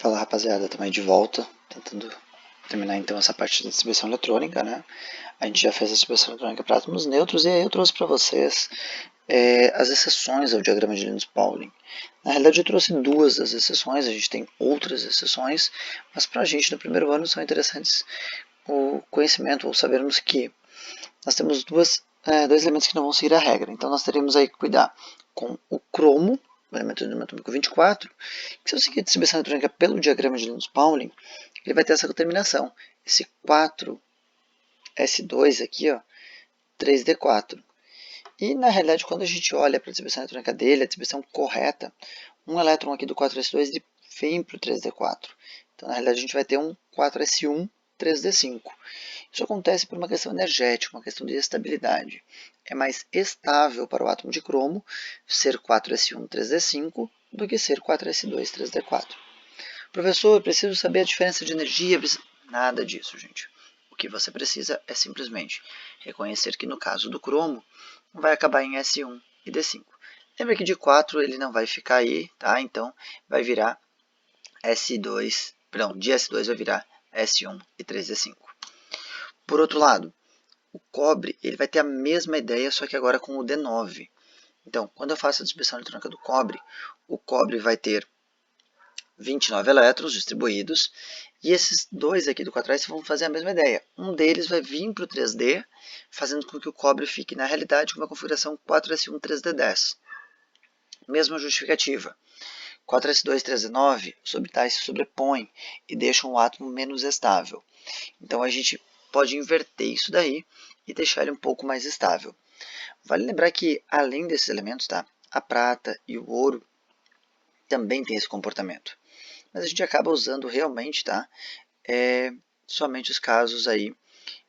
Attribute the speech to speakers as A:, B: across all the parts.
A: Fala rapaziada, também de volta, tentando terminar então essa parte da distribuição eletrônica, né? A gente já fez a distribuição eletrônica para átomos neutros e aí eu trouxe para vocês as exceções ao diagrama de Linus-Pauling. Na realidade eu trouxe duas das exceções, a gente tem outras exceções, mas para a gente no primeiro ano são interessantes o conhecimento, ou sabermos que nós temos dois elementos que não vão seguir a regra. Então nós teríamos aí que cuidar com o cromo, o elemento atômico 24, que se eu seguir a distribuição eletrônica pelo diagrama de Linus-Pauling, ele vai ter essa determinação, esse 4s2 aqui, ó, 3d4. E na realidade, quando a gente olha para a distribuição eletrônica dele, a distribuição correta, um elétron aqui do 4s2 ele vem para o 3d4. Então na realidade a gente vai ter um 4s1, 3d5. Isso acontece por uma questão energética, uma questão de estabilidade. É mais estável para o átomo de cromo ser 4s1, 3d5 do que ser 4s2, 3d4. Professor, eu preciso saber a diferença de energia. Nada disso, gente. O que você precisa é simplesmente reconhecer que no caso do cromo vai acabar em S1 e D5. Lembra que de 4 ele não vai ficar aí, tá? Então vai virar S2, perdão, de S2 vai virar S1 e 3D5. Por outro lado, o cobre ele vai ter a mesma ideia, só que agora com o D9. Então, quando eu faço a distribuição eletrônica do cobre, o cobre vai ter 29 elétrons distribuídos, e esses dois aqui do 4s vão fazer a mesma ideia. Um deles vai vir para o 3D, fazendo com que o cobre fique, na realidade, com uma configuração 4s1, 3d10. Mesma justificativa. 4s2, 3d9, os orbitais se sobrepõem e deixam o átomo menos estável. Então a gente pode inverter isso daí e deixar ele um pouco mais estável. Vale lembrar que, além desses elementos, tá, a prata e o ouro também têm esse comportamento. Mas a gente acaba usando realmente, tá, somente os casos aí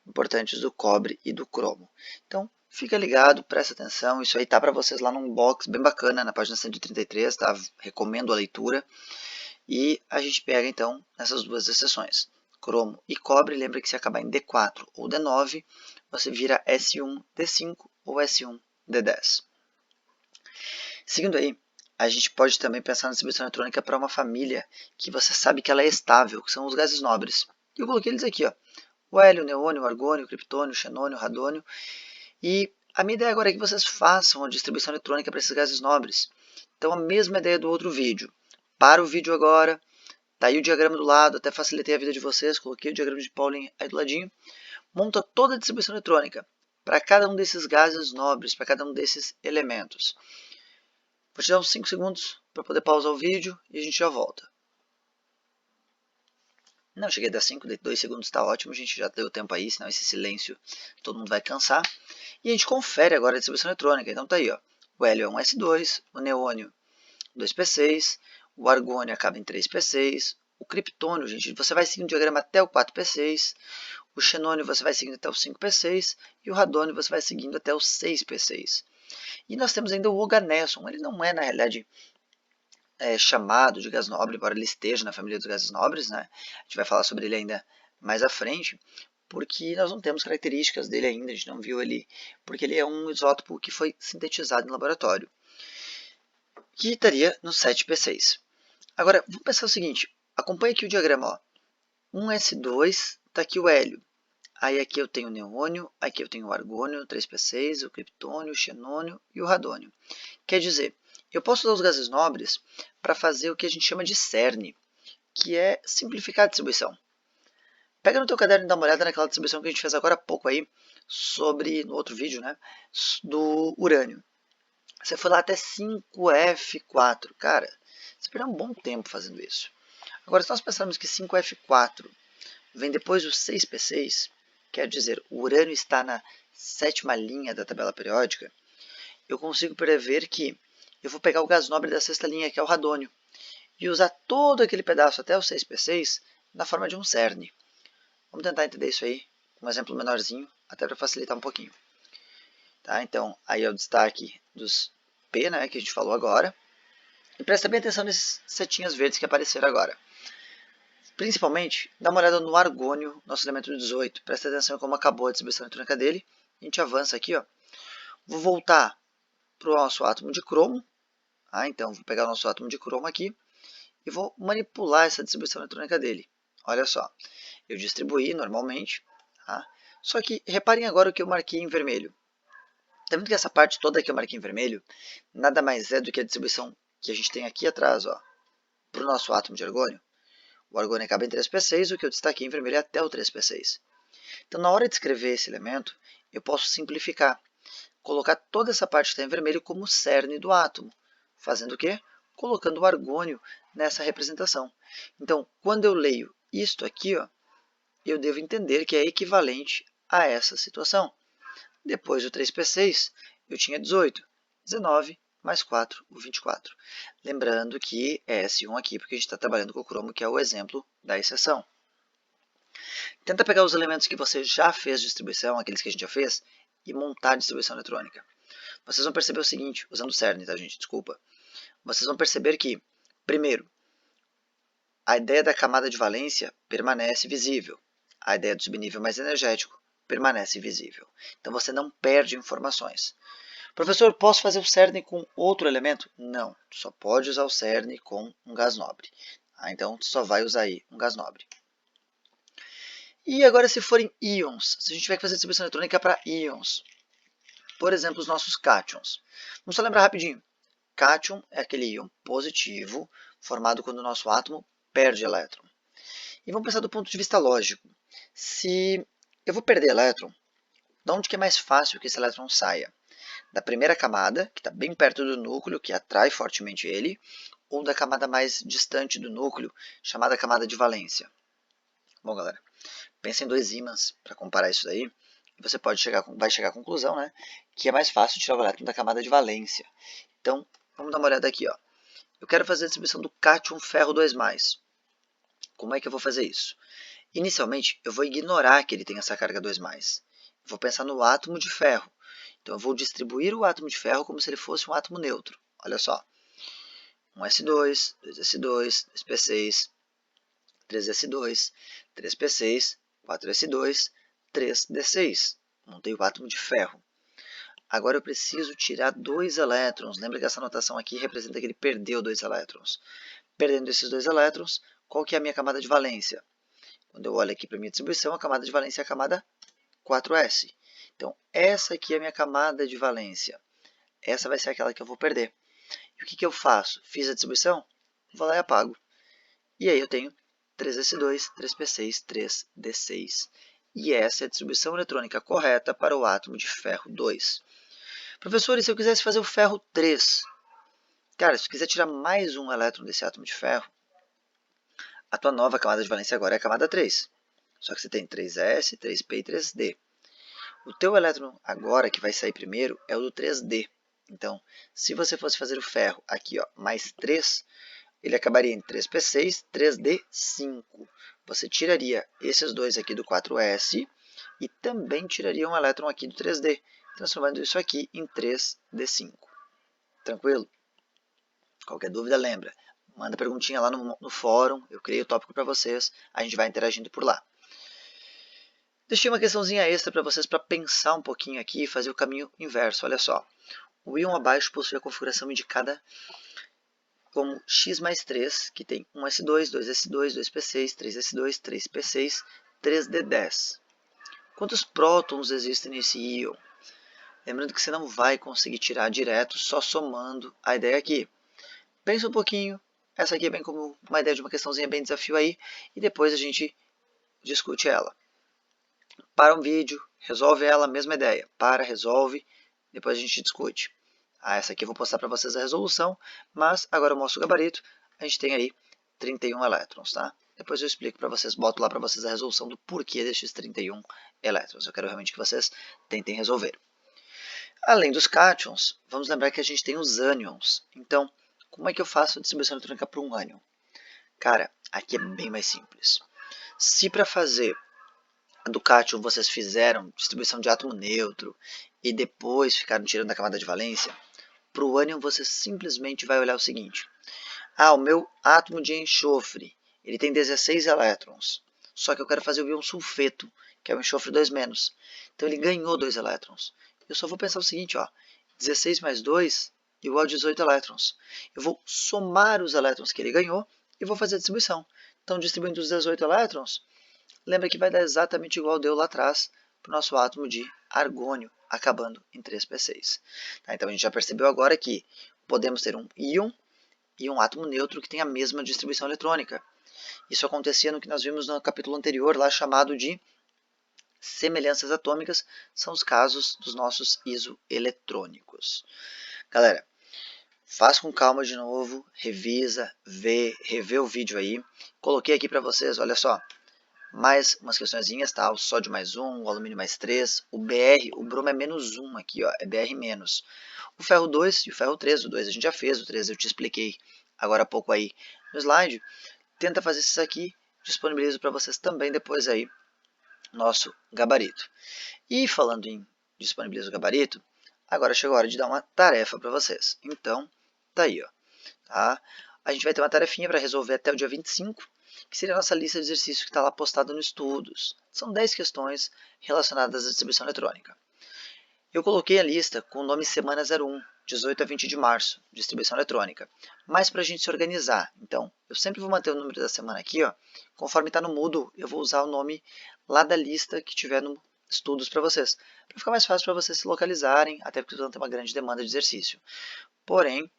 A: importantes do cobre e do cromo. Então, fica ligado, presta atenção, isso aí tá para vocês lá num box bem bacana na página 133, tá? Recomendo a leitura. E a gente pega então essas duas exceções, cromo e cobre. Lembra que se acabar em D4 ou D9, você vira S1, D5 ou S1, D10. Seguindo aí, a gente pode também pensar na distribuição eletrônica para uma família que você sabe que ela é estável, que são os gases nobres. E eu coloquei eles aqui, ó, o hélio, o neônio, o argônio, o criptônio, o xenônio, o radônio. E a minha ideia agora é que vocês façam a distribuição eletrônica para esses gases nobres. Então a mesma ideia do outro vídeo. Para o vídeo agora, tá aí o diagrama do lado, até facilitei a vida de vocês, coloquei o diagrama de Pauling aí do ladinho. Monta toda a distribuição eletrônica para cada um desses gases nobres, para cada um desses elementos. Vou te dar uns 5 segundos para poder pausar o vídeo e a gente já volta. Não, cheguei a dar 5, 2 segundos, está ótimo, a gente já deu tempo aí, senão esse silêncio todo mundo vai cansar. E a gente confere agora a distribuição eletrônica, então tá aí, ó. O hélio é um S2, o neônio 2p6, o argônio acaba em 3p6, o criptônio, gente, você vai seguindo o diagrama até o 4p6, o xenônio você vai seguindo até o 5p6 e o radônio você vai seguindo até o 6p6. E nós temos ainda o oganesson, ele não é na realidade chamado de gás nobre, embora ele esteja na família dos gases nobres, né? A gente vai falar sobre ele ainda mais à frente, porque nós não temos características dele ainda, a gente não viu ele, porque ele é um isótopo que foi sintetizado em laboratório, que estaria no 7p6. Agora, vamos pensar o seguinte, acompanhe aqui o diagrama, ó. 1s2, está aqui o hélio. Aí aqui eu tenho o neônio, aqui eu tenho o argônio, 3p6, o criptônio, o xenônio e o radônio. Quer dizer, eu posso usar os gases nobres para fazer o que a gente chama de cerne, que é simplificar a distribuição. Pega no teu caderno e dá uma olhada naquela distribuição que a gente fez agora há pouco aí, no outro vídeo, né, do urânio. Você foi lá até 5F4. Cara, você perdeu um bom tempo fazendo isso. Agora, se nós pensarmos que 5F4 vem depois do 6P6, quer dizer, o urânio está na 7ª linha da tabela periódica, eu consigo prever que eu vou pegar o gás nobre da 6ª linha, que é o radônio, e usar todo aquele pedaço até o 6p6 na forma de um cerne. Vamos tentar entender isso aí com um exemplo menorzinho, até para facilitar um pouquinho. Tá? Então, aí é o destaque dos P, né, que a gente falou agora. E presta bem atenção nesses setinhas verdes que apareceram agora. Principalmente, dá uma olhada no argônio, nosso elemento 18. Presta atenção em como acabou a distribuição eletrônica dele. A gente avança aqui, ó. Vou voltar para o nosso átomo de cromo. Então, vou pegar o nosso átomo de cromo aqui e vou manipular essa distribuição eletrônica dele. Olha só, eu distribuí normalmente, tá? Só que reparem agora o que eu marquei em vermelho. Tá vendo que essa parte toda que eu marquei em vermelho nada mais é do que a distribuição que a gente tem aqui atrás, para o nosso átomo de argônio. O argônio acaba em 3p6, o que eu destaquei em vermelho é até o 3p6. Então, na hora de escrever esse elemento, eu posso simplificar, colocar toda essa parte que está em vermelho como cerne do átomo. Fazendo o quê? Colocando o argônio nessa representação. Então, quando eu leio isto aqui, eu devo entender que é equivalente a essa situação. Depois do 3p6, eu tinha 18, 19 mais 4, o 24. Lembrando que é S1 aqui, porque a gente está trabalhando com o cromo, que é o exemplo da exceção. Tenta pegar os elementos que você já fez de distribuição, aqueles que a gente já fez, e montar a distribuição eletrônica. Vocês vão perceber o seguinte, usando o CERN, tá, gente? Desculpa. Vocês vão perceber que, primeiro, a ideia da camada de valência permanece visível. A ideia do subnível mais energético permanece visível. Então, você não perde informações. Professor, posso fazer o CERN com outro elemento? Não, tu só pode usar o CERN com um gás nobre. Então, tu só vai usar aí um gás nobre. E agora, se forem íons, se a gente tiver que fazer distribuição eletrônica para íons, por exemplo, os nossos cátions. Vamos só lembrar rapidinho. Cátion é aquele íon positivo formado quando o nosso átomo perde elétron. E vamos pensar do ponto de vista lógico. Se eu vou perder elétron, de onde que é mais fácil que esse elétron saia? Da primeira camada, que está bem perto do núcleo, que atrai fortemente ele, ou da camada mais distante do núcleo, chamada camada de valência. Bom, galera, pensa em dois ímãs para comparar isso daí, e você vai chegar à conclusão, né, que é mais fácil tirar o elétron da camada de valência. Então, vamos dar uma olhada aqui. Eu quero fazer a distribuição do cátion ferro 2+. Como é que eu vou fazer isso? Inicialmente, eu vou ignorar que ele tem essa carga 2+. Vou pensar no átomo de ferro. Então, eu vou distribuir o átomo de ferro como se ele fosse um átomo neutro. Olha só. 1s2, 2s2, 2p6, 3s2, 3p6, 4s2, 3d6. Montei o átomo de ferro. Agora eu preciso tirar 2 elétrons. Lembra que essa notação aqui representa que ele perdeu 2 elétrons. Perdendo esses 2 elétrons, qual que é a minha camada de valência? Quando eu olho aqui para a minha distribuição, a camada de valência é a camada 4s. Então, essa aqui é a minha camada de valência. Essa vai ser aquela que eu vou perder. E o que eu faço? Fiz a distribuição? Vou lá e apago. E aí eu tenho 3s2, 3p6, 3d6. E essa é a distribuição eletrônica correta para o átomo de ferro 2. Professor, e se eu quisesse fazer o ferro 3? Cara, se eu quiser tirar mais um elétron desse átomo de ferro, a tua nova camada de valência agora é a camada 3. Só que você tem 3s, 3p e 3d. O teu elétron agora que vai sair primeiro é o do 3d. Então, se você fosse fazer o ferro aqui, mais 3, ele acabaria em 3p6, 3d5. Você tiraria esses dois aqui do 4s e também tiraria um elétron aqui do 3d, transformando isso aqui em 3d5. Tranquilo? Qualquer dúvida, lembra. Manda perguntinha lá no fórum, eu criei o tópico para vocês, a gente vai interagindo por lá. Deixei uma questãozinha extra para vocês para pensar um pouquinho aqui e fazer o caminho inverso. Olha só, o íon abaixo possui a configuração indicada como x mais 3, que tem 1s2, 2s2, 2p6, 3s2, 3p6, 3d10. Quantos prótons existem nesse íon? Lembrando que você não vai conseguir tirar direto só somando a ideia aqui. Pensa um pouquinho, essa aqui é bem como uma ideia de uma questãozinha bem desafio aí, e depois a gente discute ela. Para um vídeo, resolve ela, mesma ideia. Para, resolve, depois a gente discute. Essa aqui eu vou postar para vocês a resolução, mas agora eu mostro o gabarito. A gente tem aí 31 elétrons, tá? Depois eu explico para vocês, boto lá para vocês a resolução do porquê destes 31 elétrons. Eu quero realmente que vocês tentem resolver. Além dos cátions, vamos lembrar que a gente tem os ânions. Então, como é que eu faço a distribuição eletrônica para um ânion? Cara, aqui é bem mais simples. Se para fazer do cátion vocês fizeram distribuição de átomo neutro e depois ficaram tirando a camada de valência, para o ânion você simplesmente vai olhar o seguinte. O meu átomo de enxofre ele tem 16 elétrons, só que eu quero fazer o íon sulfeto, que é o enxofre 2-. Então ele ganhou 2 elétrons. Eu só vou pensar o seguinte, 16 mais 2 igual a 18 elétrons. Eu vou somar os elétrons que ele ganhou e vou fazer a distribuição. Então, distribuindo os 18 elétrons, lembra que vai dar exatamente igual deu lá atrás para o nosso átomo de argônio, acabando em 3p6. Tá, então, a gente já percebeu agora que podemos ter um íon e um átomo neutro que tem a mesma distribuição eletrônica. Isso acontecia no que nós vimos no capítulo anterior, lá chamado de semelhanças atômicas, são os casos dos nossos isoeletrônicos. Galera, faz com calma de novo, revisa, revê o vídeo aí. Coloquei aqui para vocês, olha só, mais umas questõezinhas, tá? O sódio mais 1, o alumínio mais 3, o BR, o bromo é menos 1 aqui, ó, é BR menos. O ferro 2 e o ferro 3, o 2 a gente já fez, o 3 eu te expliquei agora há pouco aí no slide. Tenta fazer isso aqui, disponibilizo para vocês também depois aí nosso gabarito. E falando em disponibilizo o gabarito, agora chegou a hora de dar uma tarefa para vocês. Então, tá aí, ó. Tá? A gente vai ter uma tarefinha para resolver até o dia 25, que seria a nossa lista de exercícios que está lá postada no Estudos. São 10 questões relacionadas à distribuição eletrônica. Eu coloquei a lista com o nome Semana 01, 18 a 20 de março, distribuição eletrônica. Mas para a gente se organizar, então, eu sempre vou manter o número da semana aqui, ó. Conforme está no Moodle, eu vou usar o nome lá da lista que tiver no Estudos para vocês. Para ficar mais fácil para vocês se localizarem, até porque vocês vão ter uma grande demanda de exercício. Porém,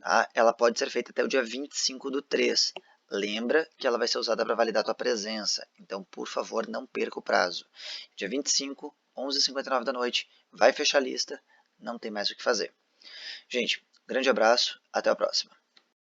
A: tá, ela pode ser feita até o dia 25/3. Lembra que ela vai ser usada para validar a tua presença. Então, por favor, não perca o prazo. Dia 25, 11h59 da noite, vai fechar a lista, não tem mais o que fazer. Gente, grande abraço, até a próxima.